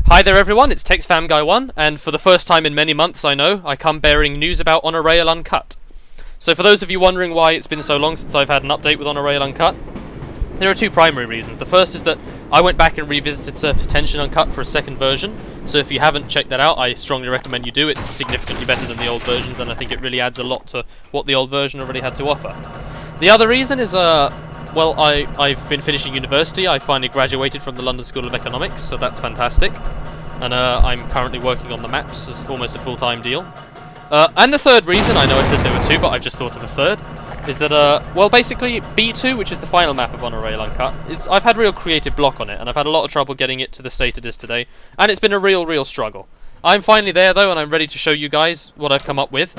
Hi there everyone, it's TextFamGuy1, and for the first time in many months I know, I come bearing news about On a Rail Uncut. So for those of you wondering why it's been so long since I've had an update with On a Rail Uncut, there are two primary reasons. The first is that I went back and revisited Surface Tension Uncut for a second version, so if you haven't checked that out, I strongly recommend you do. It's significantly better than the old versions, and I think it really adds a lot to what the old version already had to offer. The other reason is, well, I've been finishing university. I finally graduated from the London School of Economics, so that's fantastic. And I'm currently working on the maps as almost a full-time deal. And the third reason, I know I said there were two, but I've just thought of a third, is that, well, basically, B2, which is the final map of On a Rail Uncut, I've had real creative block on it, and I've had a lot of trouble getting it to the state it is today, and it's been a real struggle. I'm finally there, though, and I'm ready to show you guys what I've come up with.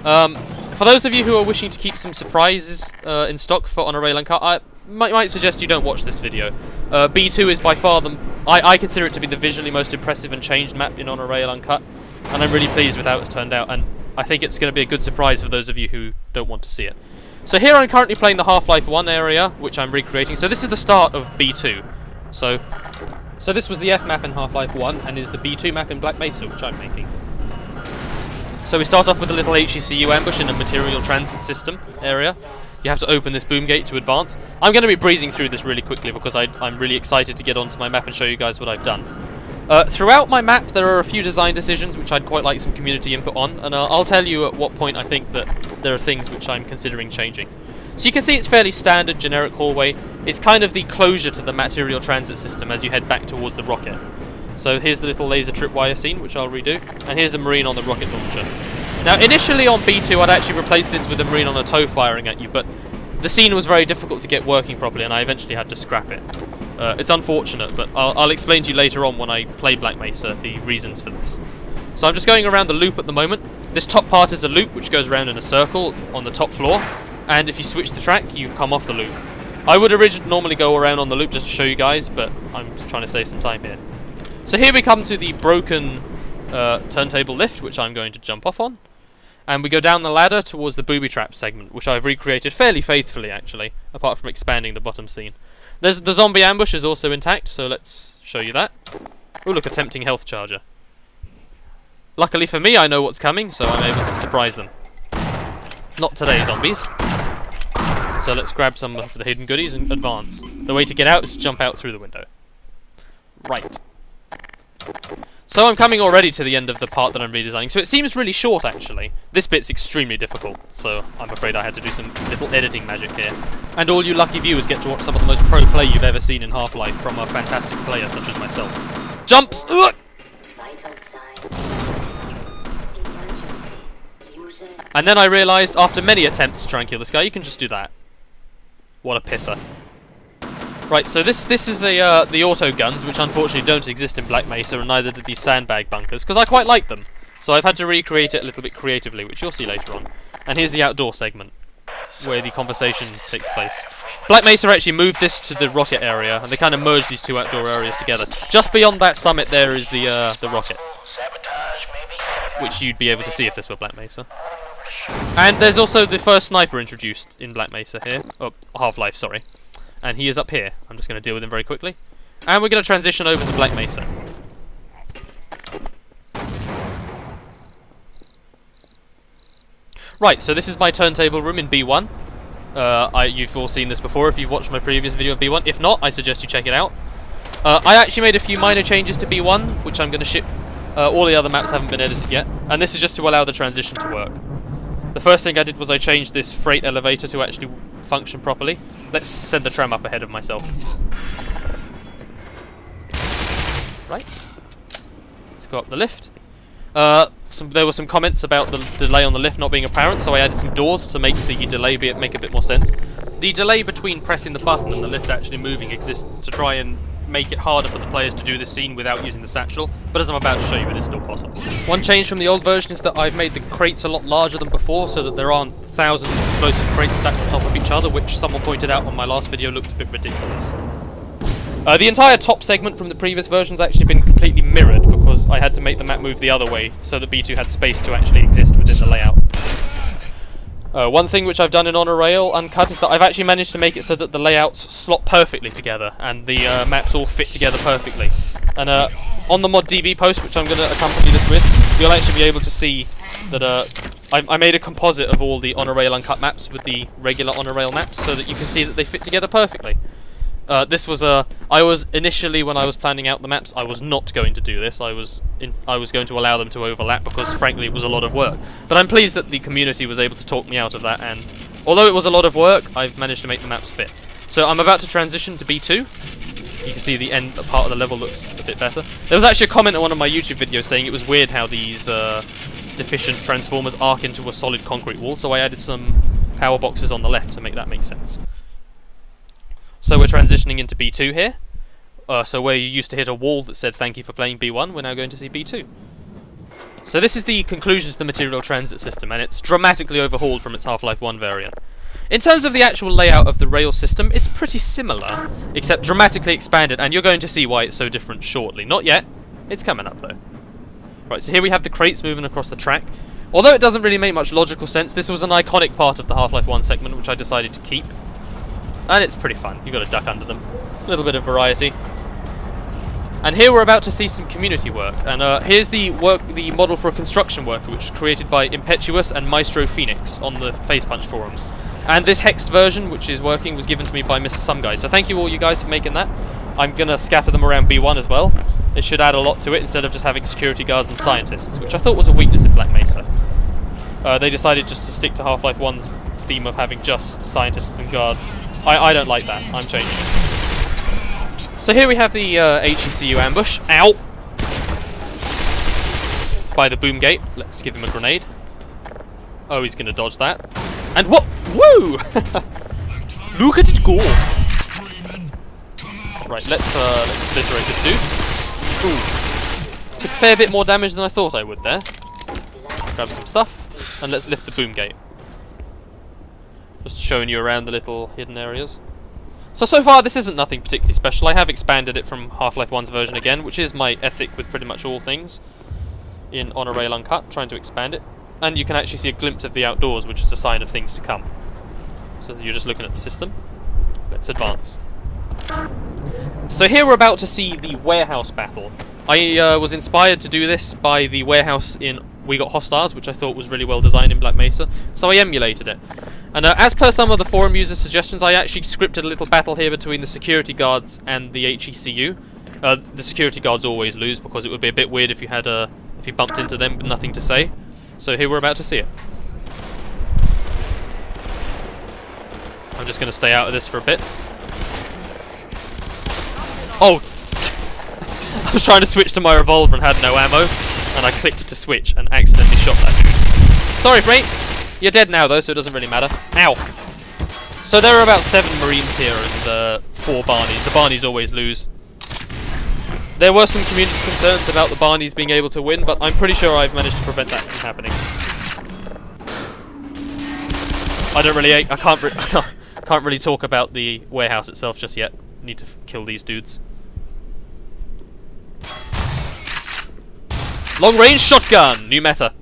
For those of you who are wishing to keep some surprises in stock for On a Rail Uncut, I might suggest you don't watch this video. B2 is by far I consider it to be the visually most impressive and changed map in On a Rail Uncut, and I'm really pleased with how it's turned out, and I think it's going to be a good surprise for those of you who don't want to see it. So here I'm currently playing the Half-Life 1 area, which I'm recreating. So this is the start of B2. So this was the F map in Half-Life 1, and is the B2 map in Black Mesa, which I'm making. So we start off with a little HECU ambush in a material transit system area. You have to open this boom gate to advance. I'm going to be breezing through this really quickly because I'm really excited to get onto my map and show you guys what I've done. Throughout my map there are a few design decisions which I'd quite like some community input on, and I'll tell you at what point I think that there are things which I'm considering changing. So you can see it's fairly standard generic hallway. It's kind of the closure to the material transit system as you head back towards the rocket. So here's the little laser tripwire scene, which I'll redo, and here's a Marine on the rocket launcher. Now initially on B2 I'd actually replace this with a Marine on a tow firing at you, but the scene was very difficult to get working properly and I eventually had to scrap it. It's unfortunate, but I'll explain to you later on when I play Black Mesa the reasons for this. So I'm just going around the loop at the moment. This top part is a loop which goes around in a circle on the top floor, and if you switch the track you come off the loop. I would normally go around on the loop just to show you guys, but I'm just trying to save some time here. So here we come to the broken turntable lift, which I'm going to jump off on. And we go down the ladder towards the booby trap segment, which I've recreated fairly faithfully, actually, apart from expanding the bottom scene. The zombie ambush is also intact, so let's show you that. Oh, look, a tempting health charger. Luckily for me, I know what's coming, so I'm able to surprise them. Not today, zombies. So let's grab some of the hidden goodies and advance. The way to get out is to jump out through the window. Right. So I'm coming already to the end of the part that I'm redesigning, so it seems really short actually. This bit's extremely difficult, so I'm afraid I had to do some little editing magic here. And all you lucky viewers get to watch some of the most pro play you've ever seen in Half-Life from a fantastic player such as myself. Jumps! Ugh! And then I realised, after many attempts to try and kill this guy, you can just do that. What a pisser. Right, so this is the auto guns, which unfortunately don't exist in Black Mesa, and neither did these sandbag bunkers, because I quite like them. So I've had to recreate it a little bit creatively, which you'll see later on. And here's the outdoor segment, where the conversation takes place. Black Mesa actually moved this to the rocket area, and they kind of merged these two outdoor areas together. Just beyond that summit there is the rocket, which you'd be able to see if this were Black Mesa. And there's also the first sniper introduced in Black Mesa here. Oh, Half-Life, sorry. And he is up here. I'm just going to deal with him very quickly. And we're going to transition over to Black Mesa. Right, so this is my turntable room in B1. You've all seen this before if you've watched my previous video of B1. If not, I suggest you check it out. I actually made a few minor changes to B1, which I'm going to ship. All the other maps haven't been edited yet. And this is just to allow the transition to work. The first thing I did was I changed this freight elevator to actually function properly. Let's send the tram up ahead of myself. Right. Let's go up the lift. There were some comments about the delay on the lift not being apparent, so I added some doors to make the delay make a bit more sense. The delay between pressing the button and the lift actually moving exists to try and make it harder for the players to do this scene without using the satchel, but as I'm about to show you, it is still possible. One change from the old version is that I've made the crates a lot larger than before, so that there aren't thousands of explosive crates stacked on top of each other, which someone pointed out on my last video looked a bit ridiculous. The entire top segment from the previous version's actually been completely mirrored, because I had to make the map move the other way, so that B2 had space to actually exist within the layout. One thing which I've done in Honor Rail Uncut is that I've actually managed to make it so that the layouts slot perfectly together and the maps all fit together perfectly. And on the ModDB post, which I'm going to accompany this with, you'll actually be able to see that I made a composite of all the Honor Rail Uncut maps with the regular Honor Rail maps so that you can see that they fit together perfectly. I was initially, when I was planning out the maps, I was not going to do this. I was going to allow them to overlap because, frankly, it was a lot of work. But I'm pleased that the community was able to talk me out of that, and although it was a lot of work, I've managed to make the maps fit. So I'm about to transition to B2. You can see the end part of the level looks a bit better. There was actually a comment on one of my YouTube videos saying it was weird how these deficient transformers arc into a solid concrete wall, so I added some power boxes on the left to make that make sense. So we're transitioning into B2 here. So where you used to hit a wall that said thank you for playing B1, we're now going to see B2. So this is the conclusion to the material transit system, and it's dramatically overhauled from its Half-Life 1 variant. In terms of the actual layout of the rail system, it's pretty similar, except dramatically expanded, and you're going to see why it's so different shortly. Not yet. It's coming up, though. Right, so here we have the crates moving across the track. Although it doesn't really make much logical sense, this was an iconic part of the Half-Life 1 segment, which I decided to keep. And it's pretty fun. You've got to duck under them. A little bit of variety. And here we're about to see some community work. And here's the model for a construction worker, which was created by Impetuous and Maestro Phoenix on the Facepunch forums. And this hexed version, which is working, was given to me by Mr. Some Guy. So thank you all you guys for making that. I'm going to scatter them around B1 as well. It should add a lot to it instead of just having security guards and scientists, which I thought was a weakness in Black Mesa. They decided just to stick to Half-Life 1's theme of having just scientists and guards. I don't like that. I'm changing it. So here we have the HECU ambush. Ow! By the boom gate. Let's give him a grenade. Oh, he's going to dodge that. And what? Woo! Look at it go! Right, let's obliterate this dude. Ooh. Took a fair bit more damage than I thought I would there. Grab some stuff, and let's lift the boom gate. Just showing you around the little hidden areas. So far this isn't nothing particularly special. I have expanded it from Half-Life 1's version again, which is my ethic with pretty much all things in Honor Rail Uncut, trying to expand it. And you can actually see a glimpse of the outdoors, which is a sign of things to come. So you're just looking at the system. Let's advance. So here we're about to see the warehouse battle. I was inspired to do this by the warehouse in We Got Hostiles, which I thought was really well designed in Black Mesa, so I emulated it. And as per some of the forum user suggestions, I actually scripted a little battle here between the security guards and the HECU. The security guards always lose because it would be a bit weird if you had if you bumped into them with nothing to say. So here we're about to see it. I'm just going to stay out of this for a bit. Oh! I was trying to switch to my revolver and had no ammo, and I clicked to switch and accidentally shot that dude. Sorry, mate. You're dead now, though, so it doesn't really matter. Ow! So there are about 7 Marines here and 4 Barneys. The Barneys always lose. There were some community concerns about the Barneys being able to win, but I'm pretty sure I've managed to prevent that from happening. I can't really talk about the warehouse itself just yet. Need to kill these dudes. Long range shotgun! New meta.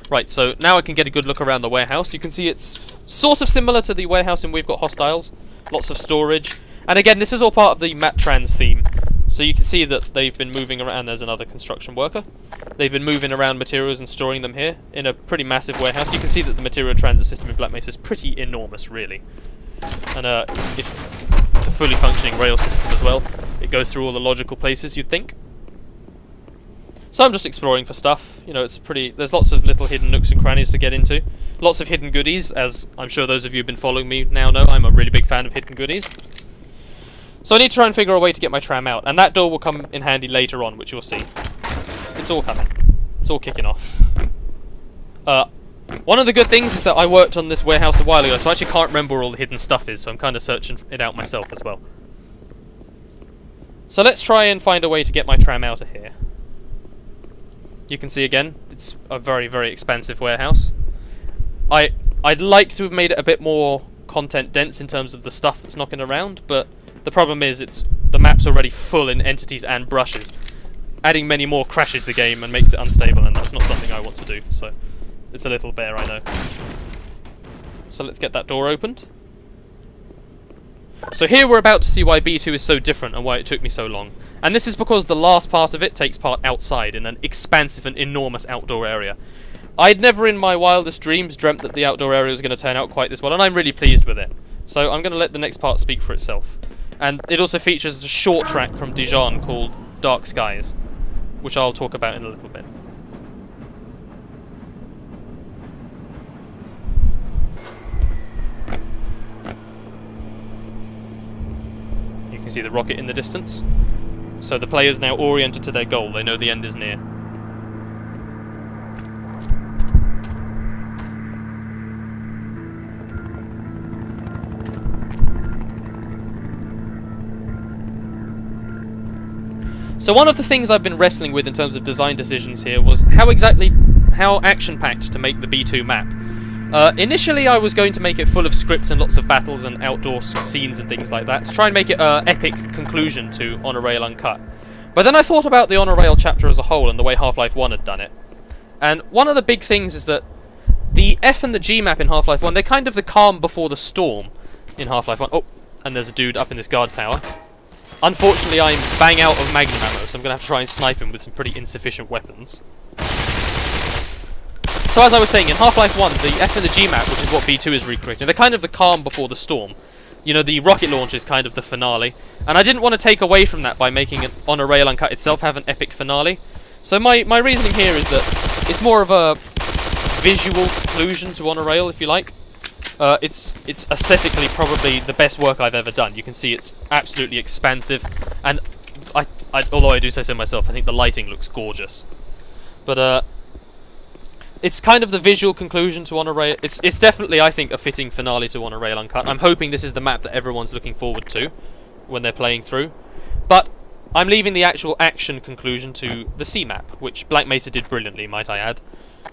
Right, so now I can get a good look around the warehouse. You can see it's sort of similar to the warehouse in We've Got Hostiles. Lots of storage. And again, this is all part of the map trans theme. So you can see that they've been moving around. There's another construction worker. They've been moving around materials and storing them here in a pretty massive warehouse. You can see that the material transit system in Black Mesa is pretty enormous, really. And it's a fully functioning rail system as well. It goes through all the logical places you'd think. So I'm just exploring for stuff. You know, it's pretty. There's lots of little hidden nooks and crannies to get into. Lots of hidden goodies, as I'm sure those of you who've been following me now know. I'm a really big fan of hidden goodies. So I need to try and figure a way to get my tram out, and that door will come in handy later on, which you'll see. It's all coming. It's all kicking off. One of the good things is that I worked on this warehouse a while ago, so I actually can't remember where all the hidden stuff is, so I'm kind of searching it out myself as well. So let's try and find a way to get my tram out of here. You can see again, it's a very, very expansive warehouse. I'd like to have made it a bit more content dense in terms of the stuff that's knocking around, but the problem is the map's already full in entities and brushes. Adding many more crashes the game and makes it unstable, and that's not something I want to do, so it's a little bare, I know. So let's get that door opened. So here we're about to see why B2 is so different and why it took me so long. And this is because the last part of it takes part outside in an expansive and enormous outdoor area. I'd never in my wildest dreams dreamt that the outdoor area was going to turn out quite this well, and I'm really pleased with it. So I'm going to let the next part speak for itself. And it also features a short track from Dejan called Dark Skies, which I'll talk about in a little bit. You can see the rocket in the distance. So the player's now oriented to their goal, they know the end is near. So one of the things I've been wrestling with in terms of design decisions here was how action-packed to make the B2 map. Initially I was going to make it full of scripts and lots of battles and outdoor scenes and things like that, to try and make it an epic conclusion to On a Rail Uncut. But then I thought about the On a Rail chapter as a whole and the way Half-Life 1 had done it. And one of the big things is that the F and the G map in Half-Life 1, they're kind of the calm before the storm in Half-Life 1. Oh, and there's a dude up in this guard tower. Unfortunately, I'm bang out of magnum ammo, so I'm going to have to try and snipe him with some pretty insufficient weapons. So as I was saying, in Half-Life 1, the F and the G map, which is what B2 is recreating, they're kind of the calm before the storm. You know, the rocket launch is kind of the finale. And I didn't want to take away from that by making it On a Rail Uncut itself have an epic finale. So my reasoning here is that it's more of a visual conclusion to On a Rail, if you like. It's aesthetically probably the best work I've ever done. You can see it's absolutely expansive, and although I do say so myself, I think the lighting looks gorgeous. But it's kind of the visual conclusion to On a Rail. It's definitely, I think, a fitting finale to On a Rail Uncut. I'm hoping this is the map that everyone's looking forward to when they're playing through. But I'm leaving the actual action conclusion to the C map, which Black Mesa did brilliantly, might I add.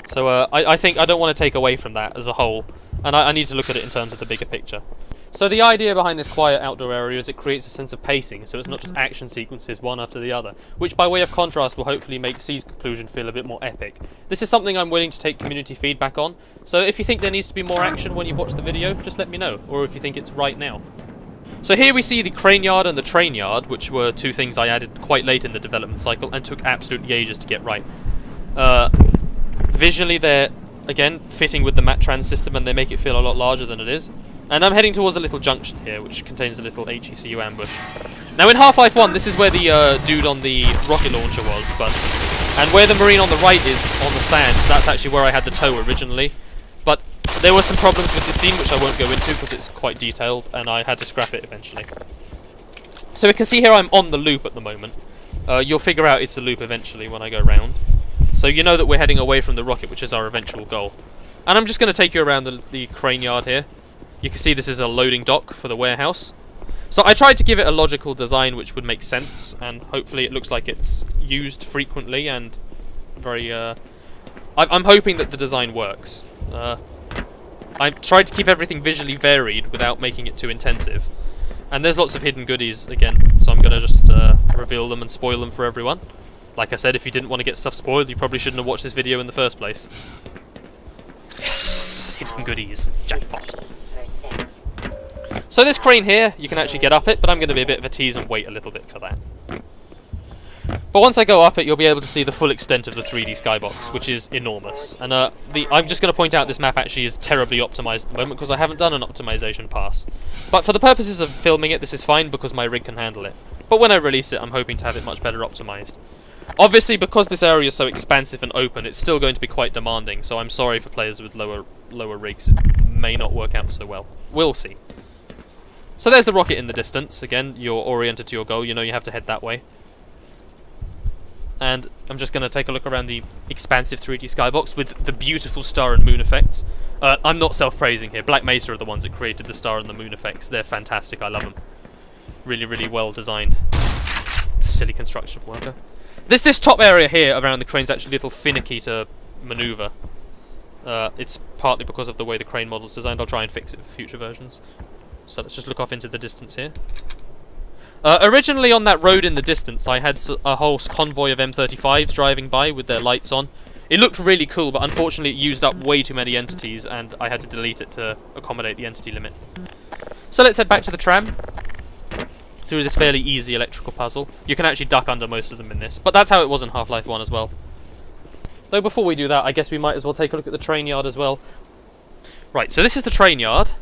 So I think I don't want to take away from that as a whole. And I need to look at it in terms of the bigger picture. So the idea behind this quiet outdoor area is it creates a sense of pacing, so it's not just action sequences one after the other, which by way of contrast will hopefully make C's conclusion feel a bit more epic. This is something I'm willing to take community feedback on, so if you think there needs to be more action when you've watched the video, just let me know, or if you think it's right now. So here we see the crane yard and the train yard, which were two things I added quite late in the development cycle and took absolutely ages to get right. Visually they're, again, fitting with the mat trans system, and they make it feel a lot larger than it is. And I'm heading towards a little junction here, which contains a little HECU ambush. Now in Half-Life 1, this is where the dude on the rocket launcher was, and where the Marine on the right is on the sand, that's actually where I had the tow originally. But there were some problems with this scene, which I won't go into because it's quite detailed, and I had to scrap it eventually. So we can see here I'm on the loop at the moment. You'll figure out it's a loop eventually when I go round. So you know that we're heading away from the rocket, which is our eventual goal. And I'm just going to take you around the crane yard here. You can see this is a loading dock for the warehouse. So I tried to give it a logical design which would make sense, and hopefully it looks like it's used frequently and very... I'm hoping that the design works. I tried to keep everything visually varied without making it too intensive. And there's lots of hidden goodies again, so I'm going to just reveal them and spoil them for everyone. Like I said, if you didn't want to get stuff spoiled, you probably shouldn't have watched this video in the first place. Yes! Hidden goodies. Jackpot. So this crane here, you can actually get up it, but I'm going to be a bit of a tease and wait a little bit for that. But once I go up it, you'll be able to see the full extent of the 3D skybox, which is enormous. And I'm just going to point out this map actually is terribly optimized at the moment because I haven't done an optimization pass. But for the purposes of filming it, this is fine because my rig can handle it. But when I release it, I'm hoping to have it much better optimized. Obviously, because this area is so expansive and open, it's still going to be quite demanding, so I'm sorry for players with lower rigs. It may not work out so well. We'll see. So there's the rocket in the distance. Again, you're oriented to your goal. You know you have to head that way. And I'm just going to take a look around the expansive 3D skybox with the beautiful star and moon effects. I'm not self-praising here. Black Mesa are the ones that created the star and the moon effects. They're fantastic. I love them. Really, really well designed. Silly construction worker. This top area here around the crane's actually a little finicky to maneuver. It's partly because of the way the crane model's designed. I'll try and fix it for future versions. So let's just look off into the distance here. Originally on that road in the distance, I had a whole convoy of M35s driving by with their lights on. It looked really cool, but unfortunately it used up way too many entities, and I had to delete it to accommodate the entity limit. So let's head back to the tram, through this fairly easy electrical puzzle. You can actually duck under most of them in this, but that's how it was in Half-Life 1 as well. Though before we do that, I guess we might as well take a look at the train yard as well. Right, so this is the train yard.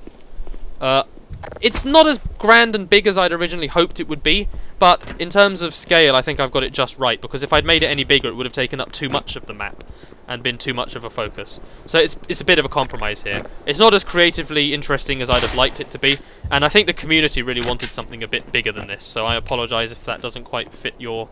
It's not as grand and big as I'd originally hoped it would be, but in terms of scale I think I've got it just right, because if I'd made it any bigger it would have taken up too much of the map and been too much of a focus. So it's a bit of a compromise here. It's not as creatively interesting as I'd have liked it to be, and I think the community really wanted something a bit bigger than this, so I apologise if that doesn't quite fit your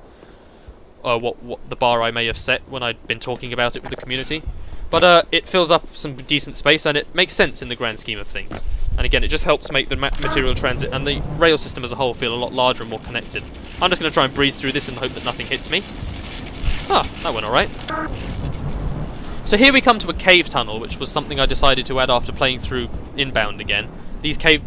what the bar I may have set when I'd been talking about it with the community. But it fills up some decent space, and it makes sense in the grand scheme of things. And again, it just helps make the material transit and the rail system as a whole feel a lot larger and more connected. I'm just going to try and breeze through this and hope that nothing hits me. Ah, that went alright. So here we come to a cave tunnel, which was something I decided to add after playing through Inbound again. These cave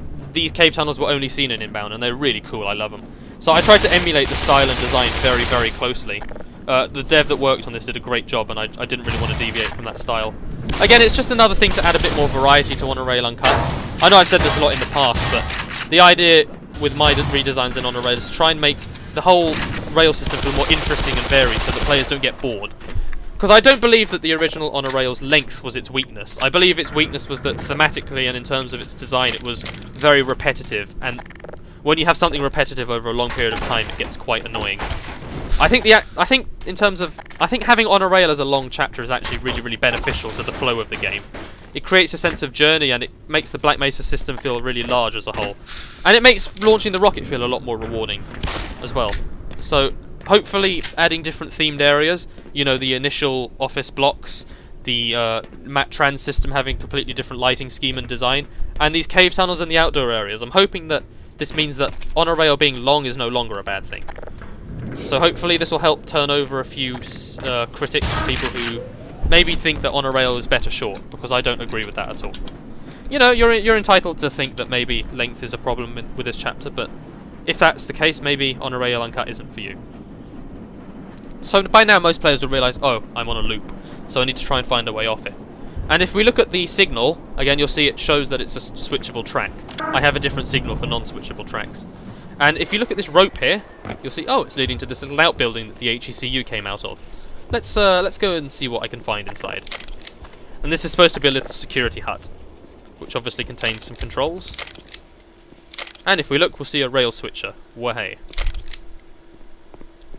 tunnels were only seen in Inbound, and they're really cool, I love them. So I tried to emulate the style and design very, very closely. The dev that worked on this did a great job, and I didn't really want to deviate from that style. Again, it's just another thing to add a bit more variety to On a Rail Uncut. I know I've said this a lot in the past, but the idea with my redesigns in On a Rail is to try and make the whole rail system feel more interesting and varied so that players don't get bored. Because I don't believe that the original On a Rail's length was its weakness. I believe its weakness was that thematically and in terms of its design it was very repetitive, and when you have something repetitive over a long period of time it gets quite annoying. I think having On a Rail as a long chapter is actually really, really beneficial to the flow of the game. It creates a sense of journey, and it makes the Black Mesa system feel really large as a whole. And it makes launching the rocket feel a lot more rewarding as well. So hopefully adding different themed areas, you know, the initial office blocks, the map trans system having completely different lighting scheme and design, and these cave tunnels and the outdoor areas. I'm hoping that this means that On a Rail being long is no longer a bad thing. So hopefully this will help turn over a few critics, people who maybe think that On a Rail is better short, because I don't agree with that at all. You know, you're entitled to think that maybe length is a problem with this chapter, but if that's the case, maybe On a Rail Uncut isn't for you. So by now most players will realise, oh, I'm on a loop, so I need to try and find a way off it. And if we look at the signal, again you'll see it shows that it's a switchable track. I have a different signal for non-switchable tracks. And if you look at this rope here, you'll see, oh, it's leading to this little outbuilding that the HECU came out of. Let's go and see what I can find inside. And this is supposed to be a little security hut, which obviously contains some controls. And if we look, we'll see a rail switcher. Wahey.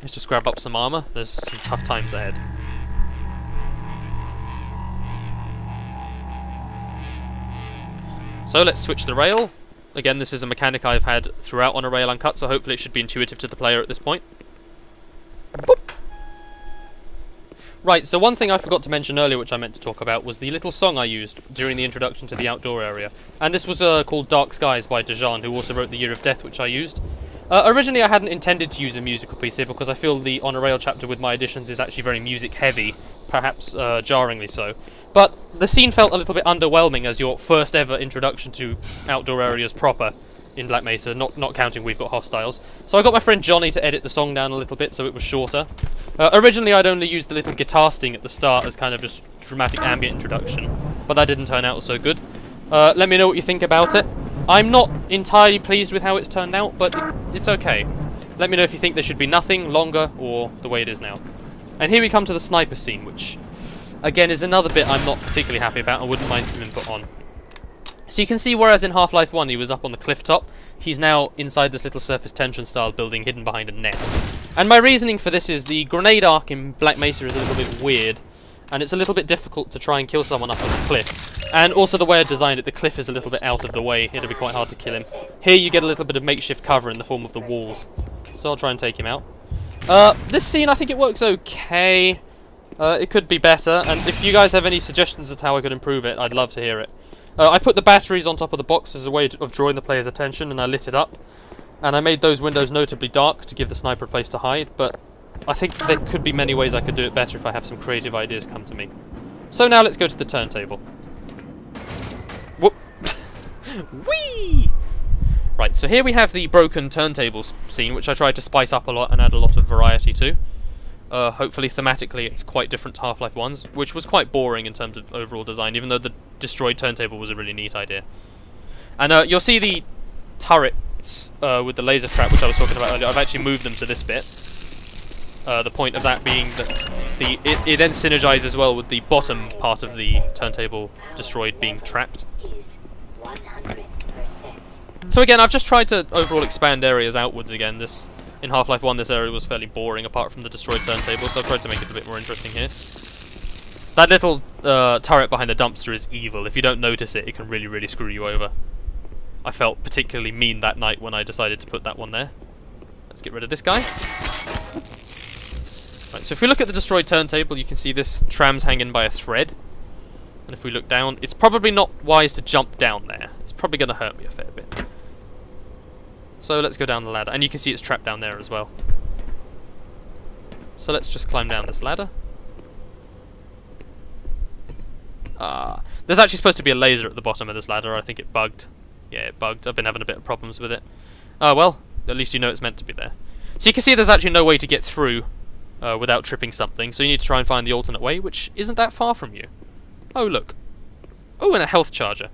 Let's just grab up some armour. There's some tough times ahead. So let's switch the rail. Again, this is a mechanic I've had throughout On a Rail Uncut, so hopefully it should be intuitive to the player at this point. Boop. Right, so one thing I forgot to mention earlier, which I meant to talk about, was the little song I used during the introduction to the outdoor area. And this was called Dark Skies by Dejan, who also wrote The Year of Death, which I used. Originally I hadn't intended to use a musical piece here, because I feel the On a Rail chapter with my additions is actually very music heavy, perhaps jarringly so. But the scene felt a little bit underwhelming as your first ever introduction to outdoor areas proper in Black Mesa, not counting We've Got Hostiles. So I got my friend Jonny to edit the song down a little bit so it was shorter. Originally I'd only used the little guitar sting at the start as kind of just dramatic ambient introduction, but that didn't turn out so good. Let me know what you think about it. I'm not entirely pleased with how it's turned out, but it's okay. Let me know if you think there should be nothing, longer, or the way it is now. And here we come to the sniper scene, which again is another bit I'm not particularly happy about and wouldn't mind some input on. So you can see, whereas in Half-Life 1 he was up on the cliff top, he's now inside this little surface tension style building hidden behind a net. And my reasoning for this is the grenade arc in Black Mesa is a little bit weird, and it's a little bit difficult to try and kill someone up on the cliff. And also the way I designed it, the cliff is a little bit out of the way, it'll be quite hard to kill him. Here you get a little bit of makeshift cover in the form of the walls, so I'll try and take him out. This scene, I think it works okay. It could be better, and if you guys have any suggestions as to how I could improve it, I'd love to hear it. I put the batteries on top of the box as a way of drawing the player's attention, and I lit it up. And I made those windows notably dark to give the sniper a place to hide, but I think there could be many ways I could do it better if I have some creative ideas come to me. So now let's go to the turntable. Whoop! Whee! Right, so here we have the broken turntable scene, which I tried to spice up a lot and add a lot of variety to. Hopefully thematically it's quite different to Half-Life 1's, which was quite boring in terms of overall design, even though the destroyed turntable was a really neat idea. And you'll see the turrets with the laser trap, which I was talking about earlier. I've actually moved them to this bit. The point of that being that it then synergizes well with the bottom part of the turntable destroyed being trapped. So again, I've just tried to overall expand areas outwards again. In Half-Life 1 this area was fairly boring apart from the destroyed turntable, so I've tried to make it a bit more interesting here. That little turret behind the dumpster is evil. If you don't notice it, it can really, really screw you over. I felt particularly mean that night when I decided to put that one there. Let's get rid of this guy. Right, so if we look at the destroyed turntable, you can see this tram's hanging by a thread. And if we look down, it's probably not wise to jump down there. It's probably going to hurt me a fair bit. So let's go down the ladder. And you can see it's trapped down there as well. So let's just climb down this ladder. There's actually supposed to be a laser at the bottom of this ladder. I think it bugged. Yeah, it bugged. I've been having a bit of problems with it. Oh well, at least you know it's meant to be there. So you can see there's actually no way to get through without tripping something. So you need to try and find the alternate way, which isn't that far from you. Oh, look. Oh, and a health charger.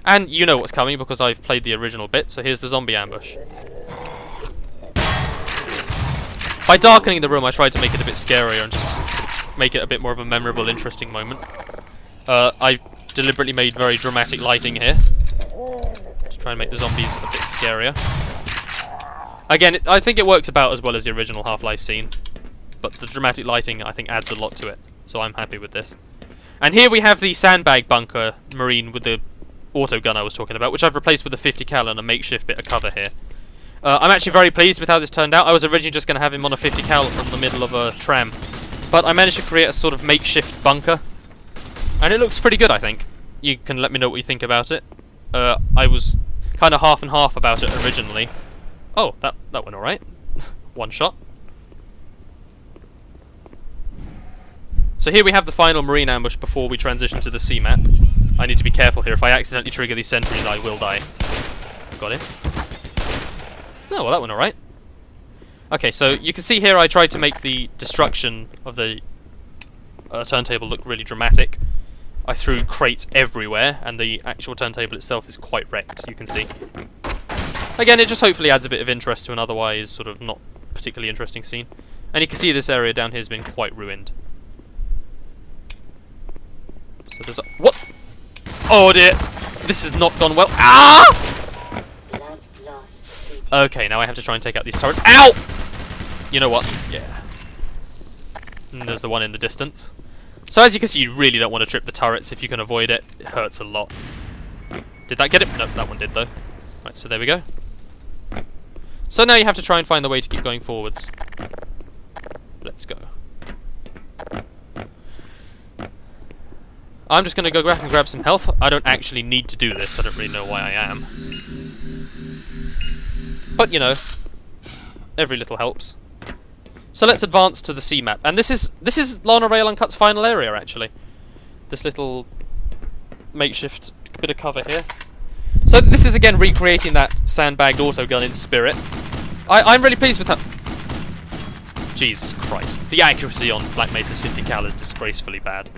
And you know what's coming because I've played the original bit, so here's the zombie ambush. By darkening the room, I tried to make it a bit scarier and just make it a bit more of a memorable, interesting moment. I deliberately made very dramatic lighting here to try and make the zombies a bit scarier. Again, I think it works about as well as the original Half-Life scene, but the dramatic lighting, I think, adds a lot to it, so I'm happy with this. And here we have the sandbag bunker marine with the auto gun I was talking about, which I've replaced with a 50 cal and a makeshift bit of cover here. I'm actually very pleased with how this turned out. I was originally just going to have him on a 50 cal on the middle of a tram, but I managed to create a sort of makeshift bunker, and it looks pretty good, I think. You can let me know what you think about it. I was kind of half and half about it originally. Oh, that went alright. One shot. So here we have the final marine ambush before we transition to the sea map. I need to be careful here. If I accidentally trigger these sentries, I will die. Got him. Oh, well, that went alright. Okay, so you can see here I tried to make the destruction of the turntable look really dramatic. I threw crates everywhere, and the actual turntable itself is quite wrecked, you can see. Again, it just hopefully adds a bit of interest to an otherwise sort of not particularly interesting scene. And you can see this area down here has been quite ruined. So there's a... What? Oh dear! This has not gone well. Ah! Okay, now I have to try and take out these turrets. Ow! You know what? Yeah. And there's the one in the distance. So as you can see, you really don't want to trip the turrets if you can avoid it. It hurts a lot. Did that get it? No, that one did though. Right, so there we go. So now you have to try and find the way to keep going forwards. Let's go. I'm just going to go back and grab some health. I don't actually need to do this. I don't really know why I am. But, you know, every little helps. So let's advance to the sea map. And this is Rail Uncut's final area, actually. This little makeshift bit of cover here. So this is, again, recreating that sandbagged autogun in spirit. I'm really pleased with that. Jesus Christ. The accuracy on Black Mesa's 50 cal is disgracefully bad.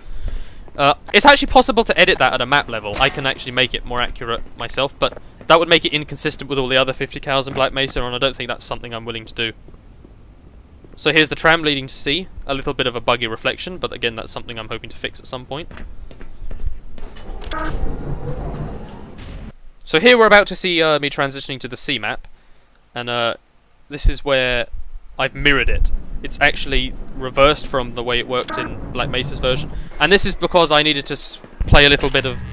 It's actually possible to edit that at a map level. I can actually make it more accurate myself, but that would make it inconsistent with all the other 50 cals in Black Mesa, and I don't think that's something I'm willing to do. So here's the tram leading to sea. A little bit of a buggy reflection, but again, that's something I'm hoping to fix at some point. So here we're about to see me transitioning to the sea map, and this is where I've mirrored it. It's actually reversed from the way it worked in Black Mesa's version, and this is because I needed to play a little bit of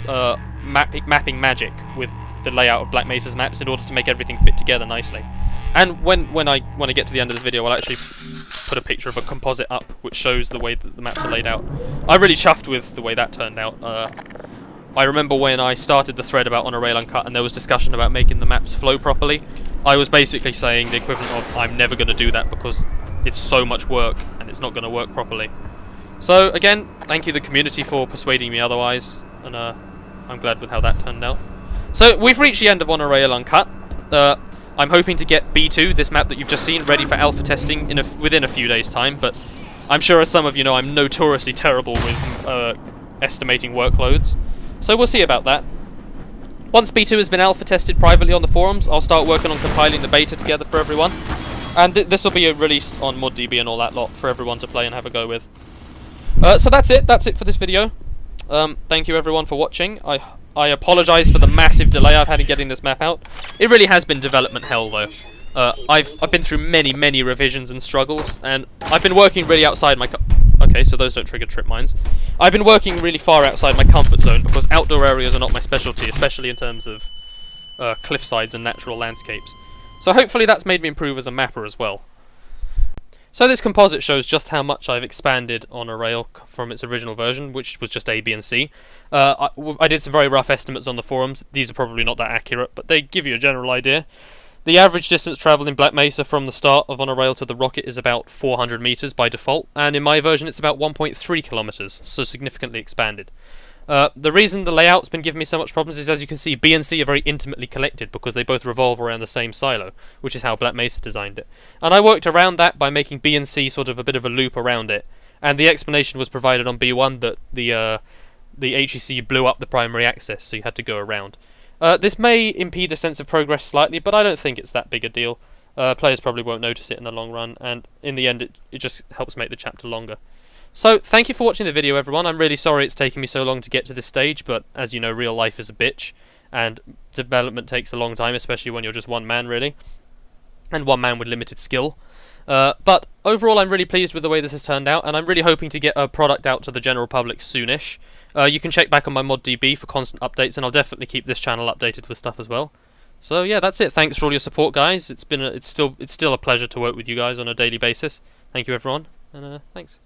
mapping magic with the layout of Black Mesa's maps in order to make everything fit together nicely. And when I get to the end of this video, I'll actually put a picture of a composite up which shows the way that the maps are laid out. I'm really chuffed with the way that turned out. I remember when I started the thread about On a Rail Uncut and there was discussion about making the maps flow properly, I was basically saying the equivalent of I'm never going to do that because it's so much work and it's not going to work properly. So again, thank you the community for persuading me otherwise, and I'm glad with how that turned out. So we've reached the end of On a Rail Uncut. I'm hoping to get B2, this map that you've just seen, ready for alpha testing within a few days' time, but I'm sure, as some of you know, I'm notoriously terrible with estimating workloads. So we'll see about that. Once B2 has been alpha tested privately on the forums, I'll start working on compiling the beta together for everyone. And this will be released on ModDB and all that lot for everyone to play and have a go with. So that's it for this video. Thank you everyone for watching. I apologise for the massive delay I've had in getting this map out. It really has been development hell though. I've been through many revisions and struggles, and I've been working really outside my... Okay, so those don't trigger trip mines. I've been working really far outside my comfort zone because outdoor areas are not my specialty, especially in terms of cliffsides and natural landscapes. So hopefully that's made me improve as a mapper as well. So this composite shows just how much I've expanded on a rail from its original version, which was just A, B and C. I did some very rough estimates on the forums. These are probably not that accurate, but they give you a general idea. The average distance travelled in Black Mesa from the start of On a Rail to the rocket is about 400 metres by default, and in my version it's about 1.3 kilometres, so significantly expanded. The reason the layout's been giving me so much problems is, as you can see, B and C are very intimately connected because they both revolve around the same silo, which is how Black Mesa designed it. And I worked around that by making B and C sort of a bit of a loop around it, and the explanation was provided on B1 that the HEC blew up the primary access, so you had to go around. This may impede a sense of progress slightly, but I don't think it's that big a deal. Players probably won't notice it in the long run, and in the end it just helps make the chapter longer. So, thank you for watching the video everyone. I'm really sorry it's taken me so long to get to this stage, but as you know, real life is a bitch, and development takes a long time, especially when you're just one man really, and one man with limited skill. But overall I'm really pleased with the way this has turned out, and I'm really hoping to get a product out to the general public soonish. You can check back on my ModDB for constant updates, and I'll definitely keep this channel updated with stuff as well. So yeah, that's it. Thanks for all your support, guys. It's still a pleasure to work with you guys on a daily basis. Thank you everyone, and thanks.